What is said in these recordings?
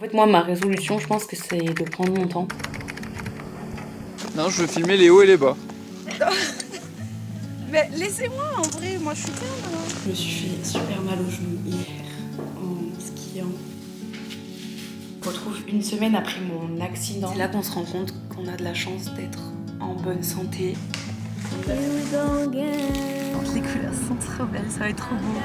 fait, moi, ma résolution, je pense que c'est de prendre mon temps. Non, je veux filmer les hauts et les bas. Mais laissez-moi en vrai, moi je suis calme. Je me suis fait super mal au genou hier en skiant. On se retrouve une semaine après mon accident. C'est là qu'on se rend compte qu'on a de la chance d'être en bonne santé. Les couleurs sont trop belles, ça va être trop beau.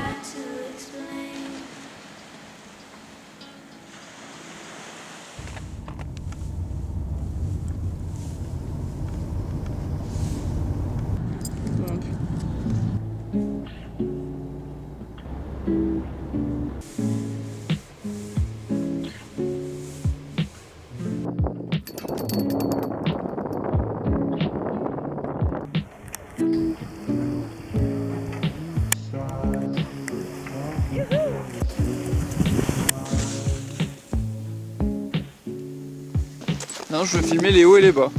Non, je veux filmer les hauts et les bas.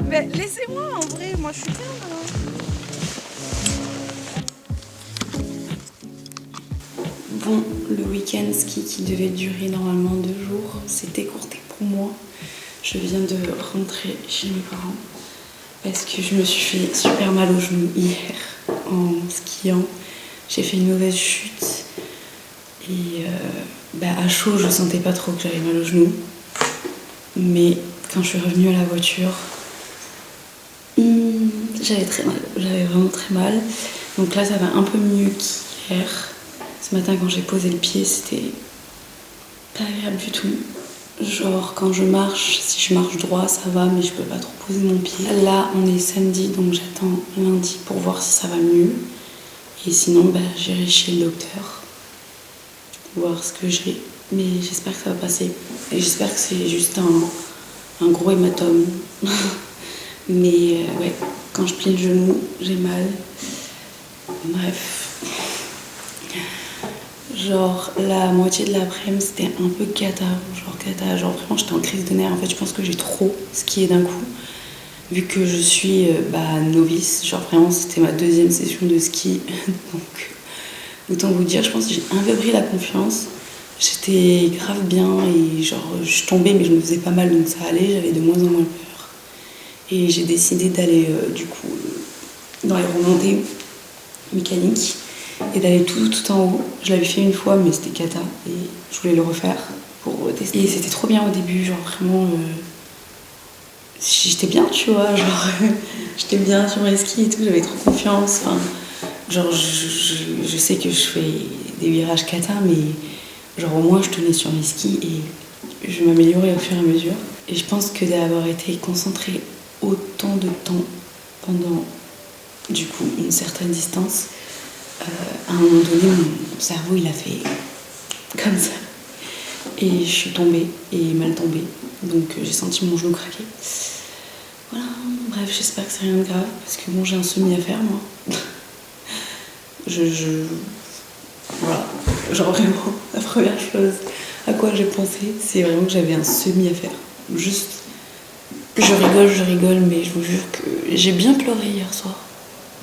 Mais laissez-moi en vrai, moi je suis calme. Bon, le week-end ski qui devait durer normalement 2 jours s'est écourté pour moi. Je viens de rentrer chez mes parents parce que je me suis fait super mal au genou hier en skiant. J'ai fait une mauvaise chute et à chaud je sentais pas trop que j'avais mal au genou. Mais quand je suis revenue à la voiture, j'avais très mal, j'avais vraiment très mal. Donc là ça va un peu mieux qu'hier. Ce matin quand j'ai posé le pied, c'était pas agréable du tout. Genre quand je marche, si je marche droit ça va, mais je peux pas trop poser mon pied. Là on est samedi donc j'attends lundi pour voir si ça va mieux. Et sinon j'irai chez le docteur, voir ce que j'ai. Mais j'espère que ça va passer. Et j'espère que c'est juste un gros hématome. Mais ouais, quand je plie le genou, j'ai mal. Bref. Genre la moitié de l'après-midi c'était un peu cata. Genre vraiment j'étais en crise de nerfs. En fait je pense que j'ai trop skié d'un coup. Vu que je suis novice, genre vraiment c'était ma 2e session de ski. Donc autant vous dire, je pense que j'ai un peu pris la confiance. J'étais grave bien et genre je tombais mais je me faisais pas mal donc ça allait, j'avais de moins en moins peur. Et j'ai décidé d'aller du coup dans les remontées mécaniques et d'aller tout en haut. Je l'avais fait une fois mais c'était cata et je voulais le refaire pour tester. Et c'était trop bien au début, genre vraiment j'étais bien tu vois, genre j'étais bien sur mes skis et tout, j'avais trop confiance. Enfin, genre je sais que je fais des virages cata mais genre au moins je tenais sur mes skis et je m'améliorais au fur et à mesure. Et je pense que d'avoir été concentrée autant de temps pendant du coup une certaine distance, à un moment donné mon cerveau il a fait comme ça. Et je suis tombée et mal tombée. Donc j'ai senti mon genou craquer. Voilà, bref j'espère que c'est rien de grave parce que bon j'ai un semi à faire moi. Voilà, genre vraiment, la première chose à quoi j'ai pensé, c'est vraiment que j'avais un semi à faire. Juste, je rigole, mais je vous jure que j'ai bien pleuré hier soir.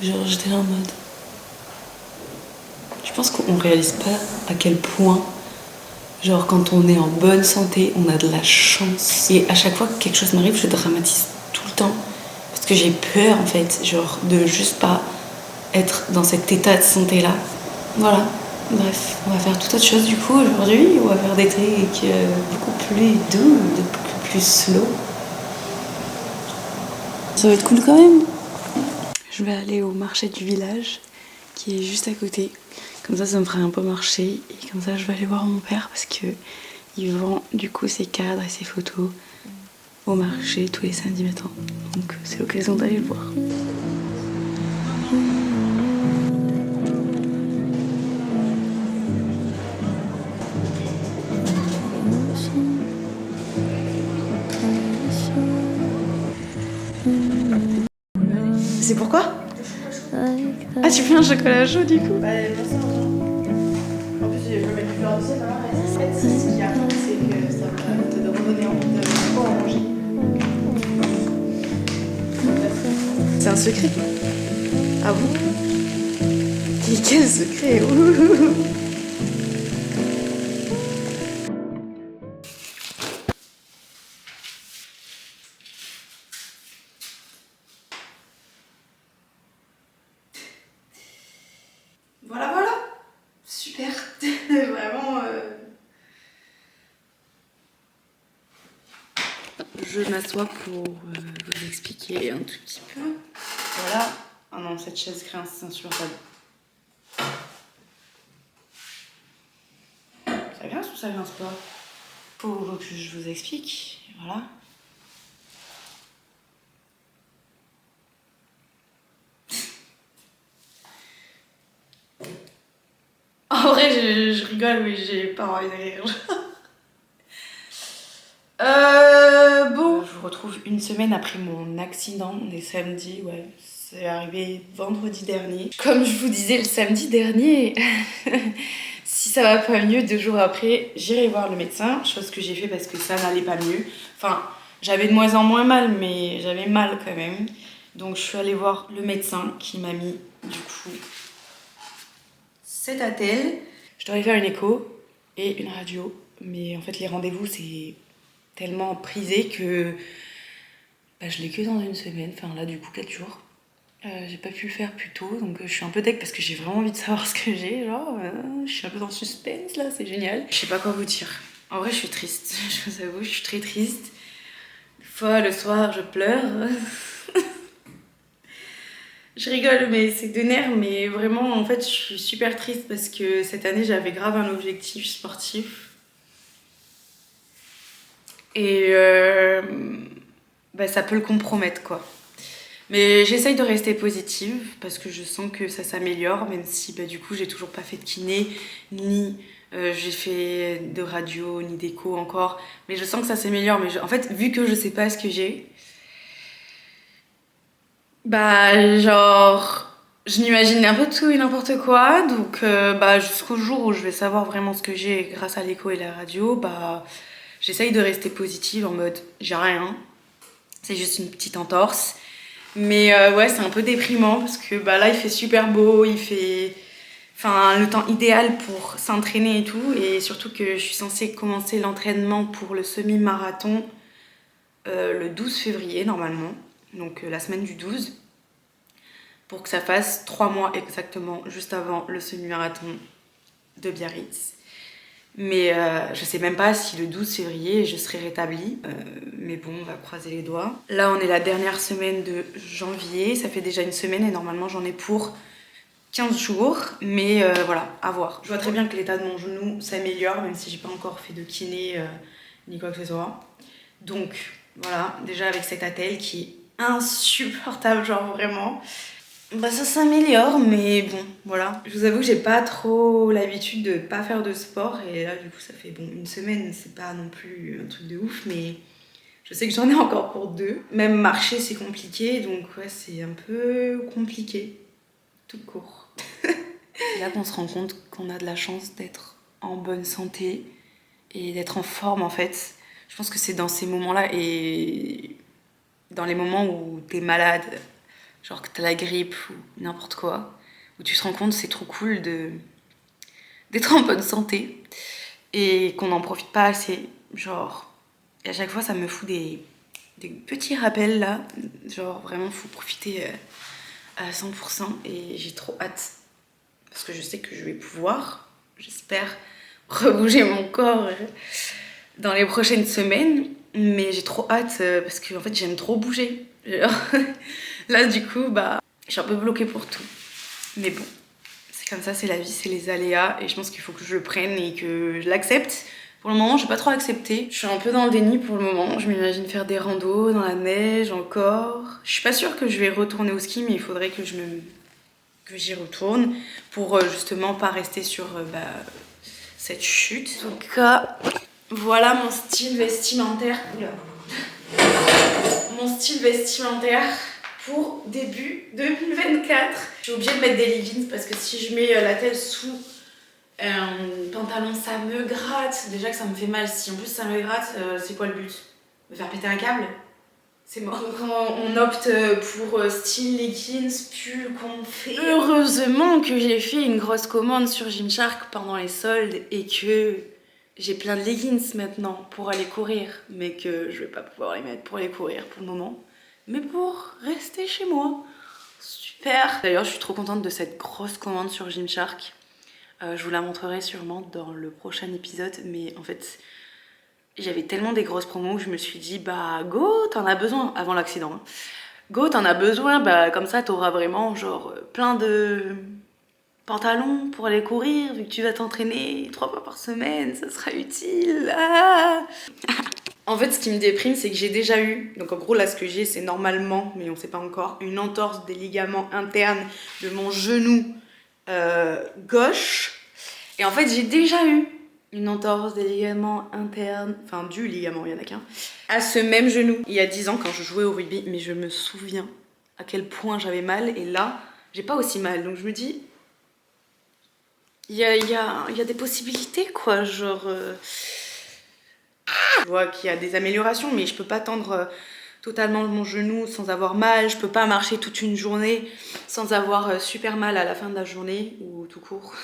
Genre, j'étais là en mode... Je pense qu'on réalise pas à quel point, genre, quand on est en bonne santé, on a de la chance. Et à chaque fois que quelque chose m'arrive, je dramatise tout le temps. Parce que j'ai peur, en fait, genre, de juste pas être dans cet état de santé-là. Voilà. Bref, on va faire toute autre chose du coup aujourd'hui. On va faire des trucs beaucoup plus doux, beaucoup plus slow. Ça va être cool quand même. Je vais aller au marché du village qui est juste à côté. Comme ça me fera un peu marcher. Et comme ça, je vais aller voir mon père parce que il vend du coup ses cadres et ses photos au marché tous les samedis matins. Donc c'est l'occasion d'aller le voir. C'est pourquoi? Ah, tu fais un chocolat chaud du coup? Bah, en plus, je veux mettre du beurre de sel, et ce qui arrive, c'est que ça va te redonner envie de quoi en manger. C'est un secret? Ah bon? Quel secret? je m'assois pour vous expliquer un tout petit peu. Voilà. Ah non, cette chaise grince, c'est insupportable. Ça grince ou ça grince pas? Faut que je vous explique. Voilà. En vrai, je rigole, mais j'ai pas envie de rire. Bon, je vous retrouve une semaine après mon accident. On est samedi, ouais. C'est arrivé vendredi dernier. Comme je vous disais le samedi dernier, si ça va pas mieux 2 jours après, j'irai voir le médecin. Chose que j'ai fait parce que ça n'allait pas mieux. Enfin, j'avais de moins en moins mal, mais j'avais mal quand même. Donc je suis allée voir le médecin qui m'a mis du coup cet attel. Je dois aller faire une écho et une radio. Mais en fait les rendez-vous c'est tellement prisé que bah, je l'ai que dans une semaine. Enfin là du coup 4 jours. J'ai pas pu le faire plus tôt, donc je suis un peu deg parce que j'ai vraiment envie de savoir ce que j'ai. Genre, je suis un peu dans le suspense là, c'est génial. Je sais pas quoi vous dire. En vrai, je suis triste, je vous avoue, je suis très triste. Des fois, le soir, je pleure. Je rigole, mais c'est de nerfs, mais vraiment, en fait, je suis super triste parce que cette année, j'avais grave un objectif sportif. Et bah, ça peut le compromettre, quoi. Mais j'essaye de rester positive parce que je sens que ça s'améliore, même si bah, du coup j'ai toujours pas fait de kiné, ni j'ai fait de radio, ni d'écho encore. Mais je sens que ça s'améliore. Mais en fait, vu que je sais pas ce que j'ai, bah genre, je m'imagine un peu tout et n'importe quoi. Donc bah, jusqu'au jour où je vais savoir vraiment ce que j'ai grâce à l'écho et la radio, bah j'essaye de rester positive en mode j'ai rien, c'est juste une petite entorse. Mais ouais, c'est un peu déprimant parce que bah, là, il fait super beau, il fait enfin, le temps idéal pour s'entraîner et tout. Et surtout que je suis censée commencer l'entraînement pour le semi-marathon le 12 février normalement. Donc la semaine du 12. Pour que ça fasse 3 mois exactement, juste avant le semi-marathon de Biarritz. Mais je sais même pas si le 12 février je serai rétablie. Mais bon, on va croiser les doigts. Là, on est la dernière semaine de janvier. Ça fait déjà une semaine et normalement j'en ai pour 15 jours. Mais voilà, à voir. Je vois très bien que l'état de mon genou s'améliore, même si j'ai pas encore fait de kiné ni quoi que ce soit. Donc voilà, déjà avec cet attel qui est insupportable, genre vraiment. Bah ça s'améliore, mais bon, voilà. Je vous avoue que j'ai pas trop l'habitude de pas faire de sport. Et là, du coup, ça fait bon une semaine, c'est pas non plus un truc de ouf, mais je sais que j'en ai encore pour 2. Même marcher, c'est compliqué, donc ouais, c'est un peu compliqué. Tout court. C'est là qu'on se rend compte qu'on a de la chance d'être en bonne santé et d'être en forme, en fait. Je pense que c'est dans ces moments-là et dans les moments où t'es malade, genre que t'as la grippe ou n'importe quoi, où tu te rends compte que c'est trop cool d'être en bonne santé et qu'on n'en profite pas assez. Genre, et à chaque fois ça me fout des petits rappels là, genre vraiment faut profiter à 100% et j'ai trop hâte parce que je sais que je vais pouvoir, j'espère, rebouger mon corps dans les prochaines semaines, mais j'ai trop hâte parce que en fait j'aime trop bouger. Genre, là du coup bah je suis un peu bloquée pour tout, mais bon c'est comme ça, c'est la vie, c'est les aléas et je pense qu'il faut que je le prenne et que je l'accepte. Pour le moment je vais pas trop accepter, je suis un peu dans le déni pour le moment. Je m'imagine faire des randos dans la neige encore. Je suis pas sûre que je vais retourner au ski, mais il faudrait que j'y retourne pour justement pas rester sur cette chute. En tout cas voilà mon style vestimentaire. Oula. Mon style vestimentaire pour début 2024. J'ai oublié de mettre des leggings parce que si je mets la tête sous un pantalon, ça me gratte. Déjà que ça me fait mal. Si en plus ça me gratte, c'est quoi le but? Me faire péter un câble? C'est mort. Donc on opte pour style leggings, pull qu'on fait. Heureusement que j'ai fait une grosse commande sur Gymshark pendant les soldes et que j'ai plein de leggings maintenant pour aller courir, mais que je vais pas pouvoir les mettre pour aller courir pour le moment, mais pour rester chez moi. Super. D'ailleurs, je suis trop contente de cette grosse commande sur Gymshark. Je vous la montrerai sûrement dans le prochain épisode, mais en fait, J'avais tellement des grosses promos que je me suis dit, bah go, t'en as besoin, avant l'accident. Hein. Go, t'en as besoin, bah comme ça t'auras vraiment genre plein de pantalons pour aller courir, vu que tu vas t'entraîner 3 fois par semaine, ça sera utile. Ah en fait, ce qui me déprime, c'est que j'ai déjà eu, donc en gros là ce que j'ai c'est normalement, mais on sait pas encore, une entorse des ligaments internes de mon genou gauche. Et en fait j'ai déjà eu une entorse des ligaments internes, enfin du ligament, il y en a qu'un, à ce même genou, il y a 10 ans quand je jouais au rugby, mais je me souviens à quel point j'avais mal, et là, j'ai pas aussi mal, donc je me dis, il y a des possibilités quoi, genre... Je vois qu'il y a des améliorations, mais je peux pas tendre totalement mon genou sans avoir mal, je peux pas marcher toute une journée sans avoir super mal à la fin de la journée, ou tout court.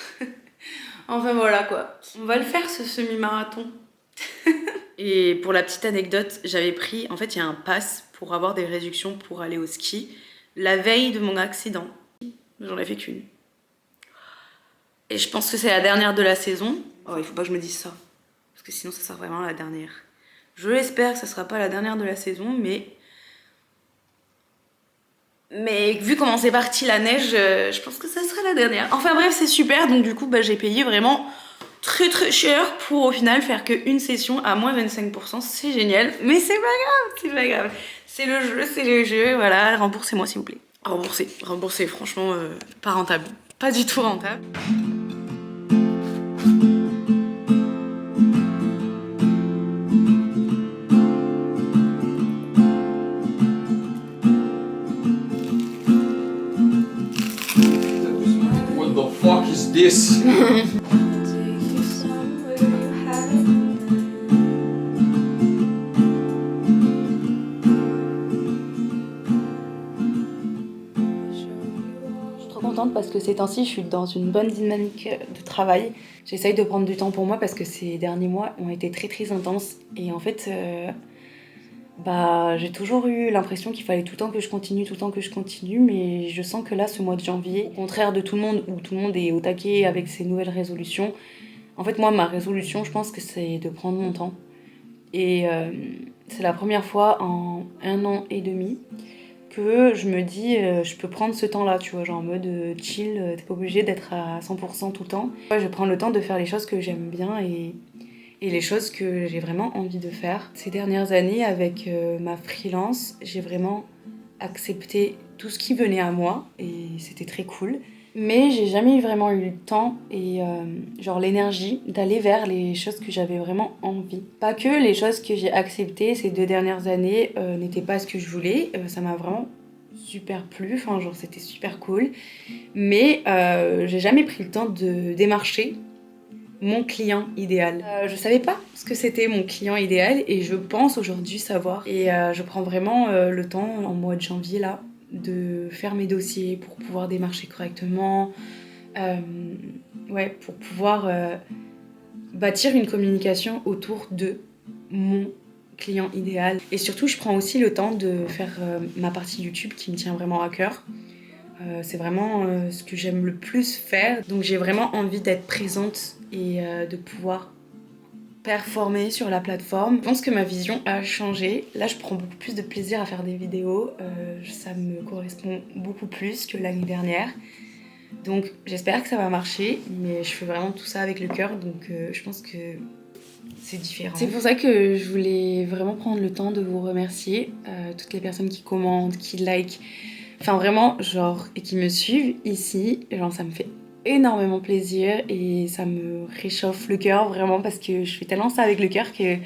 Enfin voilà quoi, on va le faire ce semi-marathon. Et pour la petite anecdote, j'avais pris, en fait il y a un pass pour avoir des réductions pour aller au ski la veille de mon accident. J'en ai fait qu'une. Et je pense que c'est la dernière de la saison. Oh, il faut pas que je me dise ça, parce que sinon ça sera vraiment la dernière. Je l'espère que ça sera pas la dernière de la saison, mais vu comment c'est parti la neige, je pense que ça sera la dernière. Enfin bref, c'est super, donc du coup bah, j'ai payé vraiment très très cher pour au final faire qu'une session à moins 25%, c'est génial, mais c'est pas grave, c'est pas grave. C'est le jeu, voilà, remboursez-moi s'il vous plaît. Remboursez, franchement, pas rentable, pas du tout rentable. What the fuck is this? Parce que ces temps-ci, je suis dans une bonne dynamique de travail. J'essaye de prendre du temps pour moi parce que ces derniers mois ont été très très intenses. Et en fait, j'ai toujours eu l'impression qu'il fallait tout le temps que je continue, mais je sens que là, ce mois de janvier, au contraire de tout le monde, où tout le monde est au taquet avec ses nouvelles résolutions, en fait, moi, ma résolution, je pense que c'est de prendre mon temps. Et c'est la première fois en 1 an et demi que je me dis je peux prendre ce temps là, tu vois, genre en mode chill, t'es pas obligé d'être à 100% tout le temps. Ouais, je prends le temps de faire les choses que j'aime bien et les choses que j'ai vraiment envie de faire. Ces dernières années avec ma freelance, j'ai vraiment accepté tout ce qui venait à moi et c'était très cool. Mais j'ai jamais vraiment eu le temps et genre l'énergie d'aller vers les choses que j'avais vraiment envie. Pas que les choses que j'ai acceptées ces 2 dernières années n'étaient pas ce que je voulais. Ça m'a vraiment super plu, enfin genre c'était super cool. Mais j'ai jamais pris le temps de démarcher mon client idéal. Je savais pas ce que c'était mon client idéal et je pense aujourd'hui savoir. Et je prends vraiment le temps en mois de janvier là de faire mes dossiers pour pouvoir démarcher correctement, pour pouvoir bâtir une communication autour de mon client idéal. Et surtout, je prends aussi le temps de faire ma partie YouTube qui me tient vraiment à cœur. C'est vraiment ce que j'aime le plus faire. Donc j'ai vraiment envie d'être présente et de pouvoir performer sur la plateforme. Je pense que ma vision a changé. Là, je prends beaucoup plus de plaisir à faire des vidéos. Ça me correspond beaucoup plus que l'année dernière. Donc j'espère que ça va marcher, mais je fais vraiment tout ça avec le cœur, donc je pense que c'est différent. C'est pour ça que je voulais vraiment prendre le temps de vous remercier, toutes les personnes qui commentent, qui likent, enfin vraiment, genre, et qui me suivent ici. Genre, ça me fait énormément plaisir et ça me réchauffe le cœur vraiment parce que je fais tellement ça avec le cœur que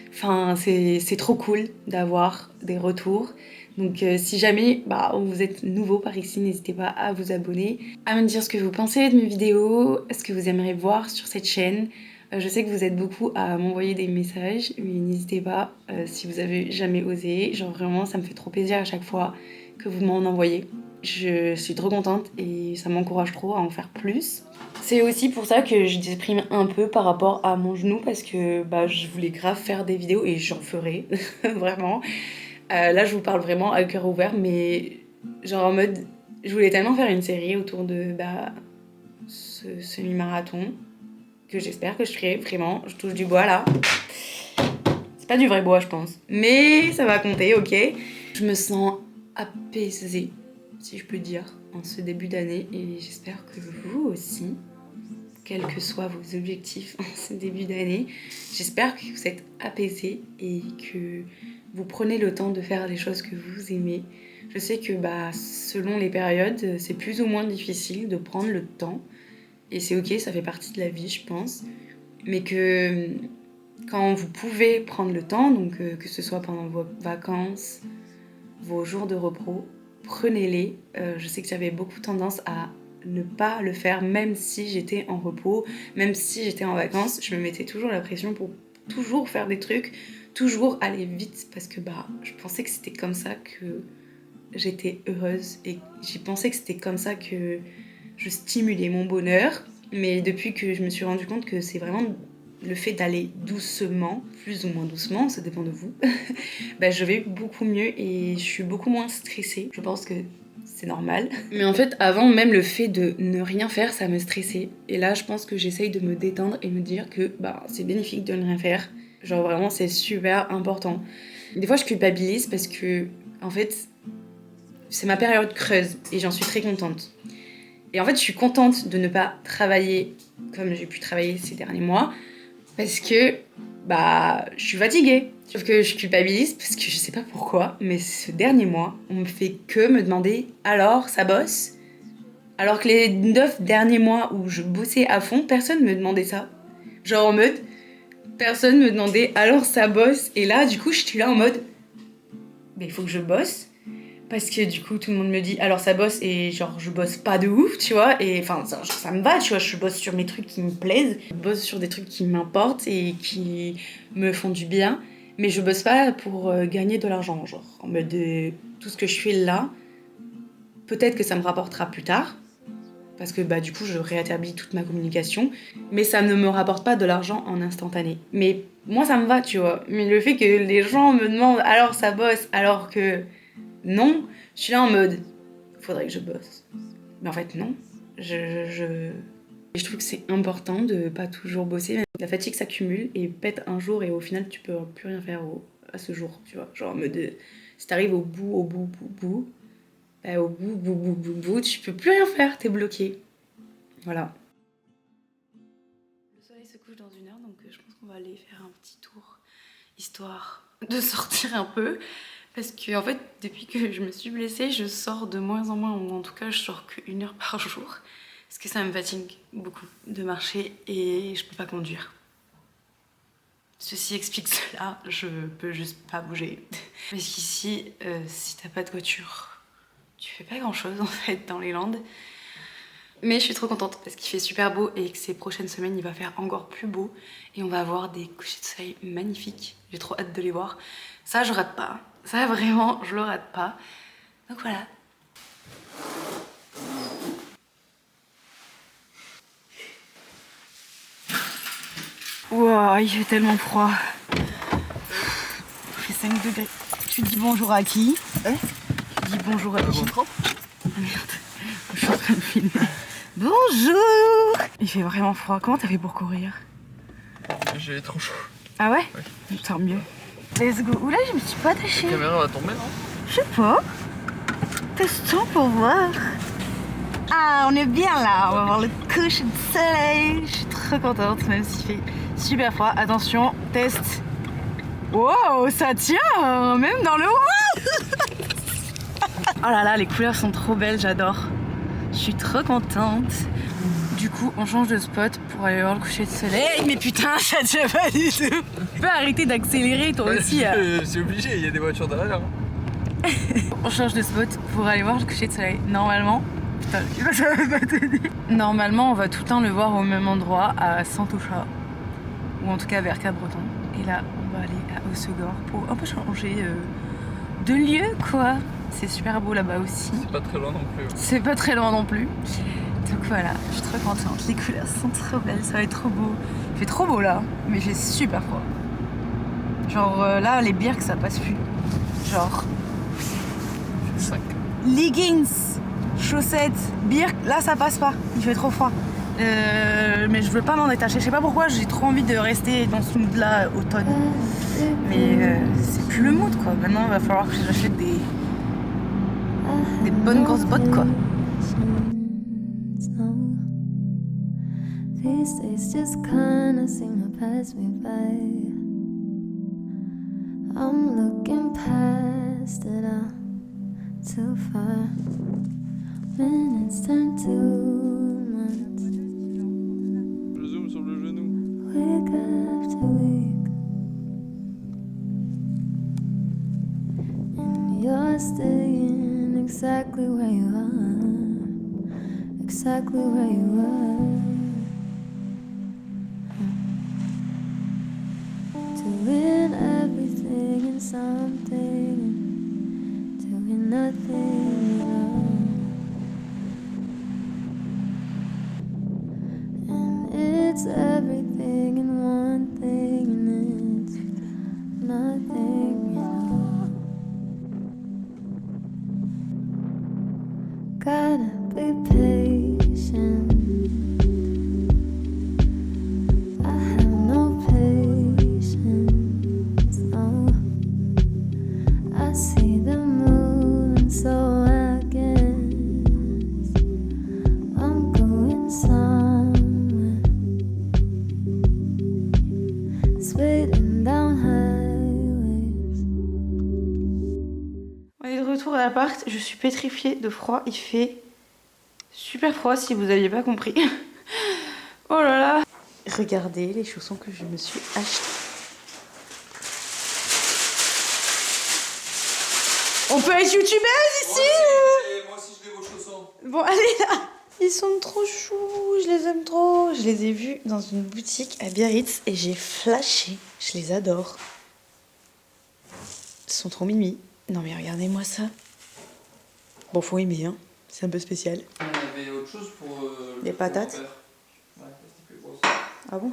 enfin, c'est trop cool d'avoir des retours. Donc si jamais vous êtes nouveau par ici, n'hésitez pas à vous abonner, à me dire ce que vous pensez de mes vidéos, ce que vous aimeriez voir sur cette chaîne. Je sais que vous êtes beaucoup à m'envoyer des messages, mais n'hésitez pas si vous avez jamais osé. Genre vraiment, ça me fait trop plaisir à chaque fois que vous m'en envoyez. Je suis trop contente et ça m'encourage trop à en faire plus. C'est aussi pour ça que je déprime un peu par rapport à mon genou parce que je voulais grave faire des vidéos et j'en ferai, vraiment. Là, je vous parle vraiment à cœur ouvert, mais genre en mode, je voulais tellement faire une série autour de ce semi-marathon que j'espère que je ferai vraiment. Je touche du bois là. pas du vrai bois, je pense. Mais ça va compter, ok. Je me sens apaisée, si je peux dire, en ce début d'année. Et j'espère que vous aussi, quels que soient vos objectifs en ce début d'année, j'espère que vous êtes apaisés et que vous prenez le temps de faire les choses que vous aimez. Je sais que selon les périodes, c'est plus ou moins difficile de prendre le temps. Et c'est ok, ça fait partie de la vie, je pense. Mais que quand vous pouvez prendre le temps, donc que ce soit pendant vos vacances, vos jours de repos, prenez-les. Je sais que j'avais beaucoup tendance à ne pas le faire, même si j'étais en repos, même si j'étais en vacances. Je me mettais toujours la pression pour toujours faire des trucs, toujours aller vite, parce que je pensais que c'était comme ça que j'étais heureuse et j'ai pensé que c'était comme ça que je stimulais mon bonheur. Mais depuis que je me suis rendu compte que c'est vraiment le fait d'aller doucement, plus ou moins doucement, ça dépend de vous, je vais beaucoup mieux et je suis beaucoup moins stressée. Je pense que c'est normal. Mais en fait, avant, même le fait de ne rien faire, ça me stressait. Et là, je pense que j'essaye de me détendre et me dire que c'est bénéfique de ne rien faire. Genre vraiment, c'est super important. Des fois, je culpabilise parce que, en fait, c'est ma période creuse et j'en suis très contente. Et en fait, je suis contente de ne pas travailler comme j'ai pu travailler ces derniers mois parce que je suis fatiguée. Sauf que je culpabilise parce que je sais pas pourquoi, mais ce dernier mois, on me fait que me demander « alors, ça bosse ?» Alors que les 9 derniers mois où je bossais à fond, personne me demandait ça. Genre en mode, personne me demandait « alors, ça bosse ?» Et là, du coup, je suis là en mode « mais il faut que je bosse ?» Parce que du coup, tout le monde me dit alors ça bosse et genre je bosse pas de ouf, tu vois. Et enfin, ça me va, tu vois. Je bosse sur mes trucs qui me plaisent. Je bosse sur des trucs qui m'importent et qui me font du bien. Mais je bosse pas pour gagner de l'argent, genre. En mode tout ce que je fais là, peut-être que ça me rapportera plus tard. Parce que du coup, je réétablis toute ma communication. Mais ça ne me rapporte pas de l'argent en instantané. Mais moi, ça me va, tu vois. Mais le fait que les gens me demandent alors ça bosse, alors que... non, je suis là en mode faudrait que je bosse. Mais en fait non, je trouve que c'est important de pas toujours bosser. La fatigue s'accumule et pète un jour et au final tu peux plus rien faire à ce jour, tu vois. Genre en mode si t'arrives au bout, tu peux plus rien faire, t'es bloqué. Voilà. Le soleil se couche dans 1 heure donc je pense qu'on va aller faire un petit tour histoire de sortir un peu. Parce que en fait, depuis que je me suis blessée, je sors de moins en moins, ou en tout cas, je sors qu'1 heure par jour. Parce que ça me fatigue beaucoup de marcher et je peux pas conduire. Ceci explique cela, je peux juste pas bouger. Parce qu'ici, si t'as pas de voiture, tu fais pas grand chose en fait dans les Landes. Mais je suis trop contente parce qu'il fait super beau et que ces prochaines semaines, il va faire encore plus beau. Et on va avoir des couchers de soleil magnifiques. J'ai trop hâte de les voir. Ça, je rate pas. Ça, vraiment, je le rate pas. Donc voilà. Wow, il fait tellement froid. Il fait 5 degrés. Tu dis bonjour à qui? Tu dis bonjour à qui? Ah merde, je suis en train de filmer. Bonjour! Il fait vraiment froid. Comment t'as fait pour courir? J'ai trop chaud. Ah ouais? Ouais. Tant mieux. Let's go. Oula, je me suis pas attachée. La caméra va tomber, non? Je sais pas. Testons pour voir. Ah, on est bien là. On va voir le coucher de soleil. Je suis trop contente, même s'il fait super froid. Attention, test. Wow, ça tient, même dans le oh là là, les couleurs sont trop belles, j'adore. Je suis trop contente. Du coup, on change de spot pour aller voir le coucher de soleil. Mais putain, ça tient pas du tout. Tu peux arrêter d'accélérer toi aussi. C'est obligé, il y a des voitures derrière. On change de spot pour aller voir le coucher de soleil. Normalement, putain, ça va pas te dire. Normalement, on va tout le temps le voir au même endroit, à Santoucha. Ou en tout cas vers Cabreton. Et là, on va aller à Hossegor pour un peu changer de lieu, quoi. C'est super beau là-bas aussi. C'est pas très loin non plus. C'est pas très loin non plus. Donc voilà, je suis trop contente. Les couleurs sont trop belles, ça va être trop beau. Il fait trop beau là, mais il fait super froid. Genre là, les birks, ça passe plus. Genre 5. leggings, chaussettes, birks, là ça passe pas. Il fait trop froid. Mais je veux pas m'en détacher. Je sais pas pourquoi, j'ai trop envie de rester dans ce mood là automne. Mais c'est plus le mood quoi. Maintenant il va falloir que j'achète des bonnes grosses bottes quoi. These days just kinda seem to pass me by. I'm looking past it all too far. Minutes turn to months. Je zoome sur le genou. Week after week. And you're staying exactly where you are. Exactly where you are. Doing everything and something, doing nothing at all. And it's everything and one thing, and it's nothing at all. Gotta be patient. Retour à l'appart, je suis pétrifiée de froid, il fait super froid si vous aviez pas compris. Oh là là. Regardez les chaussons que je me suis achetées. On peut être youtubeuse ici Moi aussi je l'ai vos chaussons. Bon allez là. Ils sont trop choux, je les aime trop. Je les ai vus dans une boutique à Biarritz et j'ai flashé. Je les adore. Ils sont trop mimi. Non mais regardez-moi ça. Bon, faut aimer, hein. C'est un peu spécial. On avait autre chose pour... Des patates. Ouais, c'était plus gros. Ah bon?